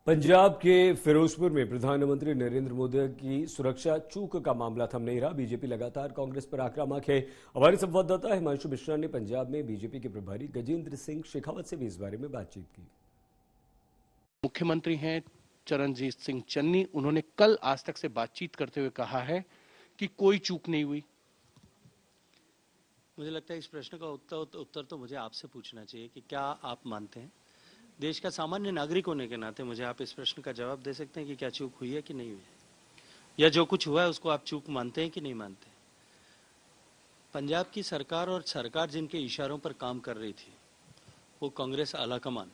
पंजाब के फिरोजपुर में प्रधानमंत्री नरेंद्र मोदी की सुरक्षा चूक का मामला थम नहीं रहा। बीजेपी लगातार कांग्रेस पर आक्रामक है। हमारे संवाददाता हिमांशु मिश्रा ने पंजाब में बीजेपी के प्रभारी गजेंद्र सिंह शेखावत से भी इस बारे में बातचीत की। मुख्यमंत्री हैं चरणजीत सिंह चन्नी, उन्होंने कल आज तक से बातचीत करते हुए कहा है कि कोई चूक नहीं हुई। मुझे लगता है इस प्रश्न का उत्तर तो मुझे आपसे पूछना चाहिए कि क्या आप मानते हैं, देश का सामान्य नागरिक होने के नाते मुझे आप इस प्रश्न का जवाब दे सकते हैं कि क्या चूक हुई है कि नहीं हुई है, या जो कुछ हुआ है उसको आप चूक मानते हैं कि नहीं मानते। पंजाब की सरकार और सरकार जिनके इशारों पर काम कर रही थी वो कांग्रेस आलाकमान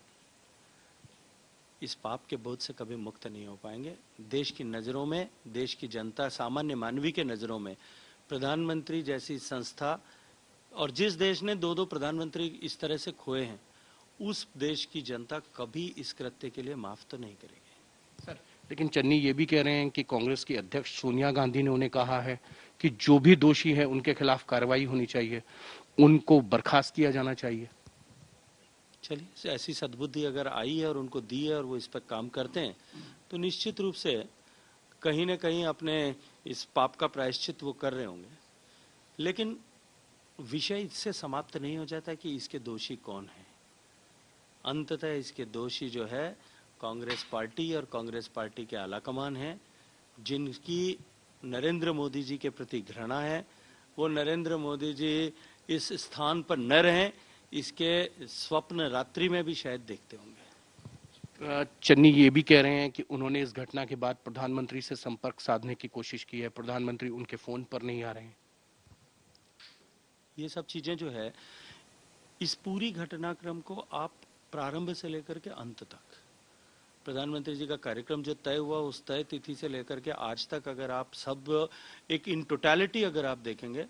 इस पाप के बोझ से कभी मुक्त नहीं हो पाएंगे। देश की नज़रों में, देश की जनता, सामान्य मानवी के नज़रों में प्रधानमंत्री जैसी संस्था, और जिस देश ने दो प्रधानमंत्री इस तरह से खोए हैं, उस देश की जनता कभी इस कृत्य के लिए माफ तो नहीं करेगी। सर, लेकिन चन्नी ये भी कह रहे हैं कि कांग्रेस की अध्यक्ष सोनिया गांधी ने उन्हें कहा है कि जो भी दोषी है उनके खिलाफ कार्रवाई होनी चाहिए, उनको बर्खास्त किया जाना चाहिए। चलिए, ऐसी सद्बुद्धि अगर आई है और उनको दी है और वो इस पर काम करते हैं तो निश्चित रूप से कहीं ना कहीं अपने इस पाप का प्रायश्चित वो कर रहे होंगे। लेकिन विषय इससे समाप्त नहीं हो जाता कि इसके दोषी कौन है। अंततः इसके दोषी जो है कांग्रेस पार्टी और कांग्रेस पार्टी के आलाकमान हैं, जिनकी नरेंद्र मोदी जी के प्रति घृणा है। वो नरेंद्र मोदी जी इस स्थान पर न रहें, इसके स्वप्न रात्रि में भी शायद देखते होंगे। चन्नी ये भी कह रहे हैं कि उन्होंने इस घटना के बाद प्रधानमंत्री से संपर्क साधने की कोशिश की है, प्रधानमंत्री उनके फोन पर नहीं आ रहे हैं। ये सब चीजें जो है, इस पूरी घटनाक्रम को आप प्रारंभ से लेकर के अंत तक, प्रधानमंत्री जी का कार्यक्रम जो तय हुआ उस तय तिथि से लेकर के आज तक अगर आप सब एक इन टोटलिटी अगर आप देखेंगे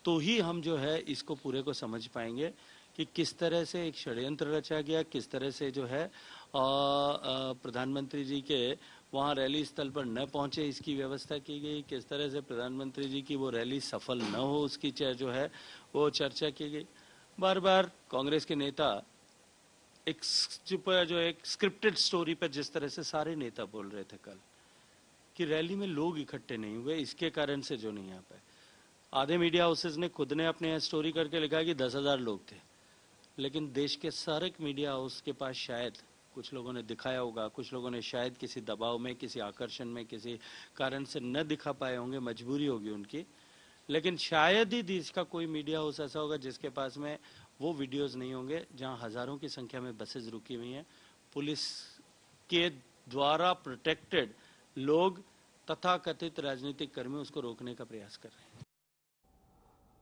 तो ही हम जो है इसको पूरे को समझ पाएंगे कि किस तरह से एक षड्यंत्र रचा गया, किस तरह से जो है प्रधानमंत्री जी के वहाँ रैली स्थल पर न पहुंचे इसकी व्यवस्था की गई, किस तरह से प्रधानमंत्री जी की वो रैली सफल न हो उसकी जो है वो चर्चा की गई। बार बार कांग्रेस के नेता एक स्क्रिप्टेड स्टोरी पर जिस तरह से सारे नेता बोल रहे थे कल कि रैली में लोग इकट्ठे नहीं हुए, इसके कारण से जो नहीं आ पाए। आधे मीडिया हाउसेज ने खुद ने अपने स्टोरी करके लिखा कि 10,000 लोग थे, लेकिन देश के सारे मीडिया हाउस के पास शायद कुछ लोगों ने दिखाया होगा, कुछ लोगों ने शायद किसी दबाव में, किसी आकर्षण में, किसी कारण से न दिखा पाए होंगे, मजबूरी होगी उनकी। लेकिन शायद ही देश का कोई मीडिया हाउस ऐसा होगा जिसके पास में वो वीडियोस नहीं होंगे जहां हजारों की संख्या में बसेस रुकी हुई हैं, पुलिस के द्वारा प्रोटेक्टेड लोग तथाकथित राजनीतिक कर्मी उसको रोकने का प्रयास कर रहे हैं।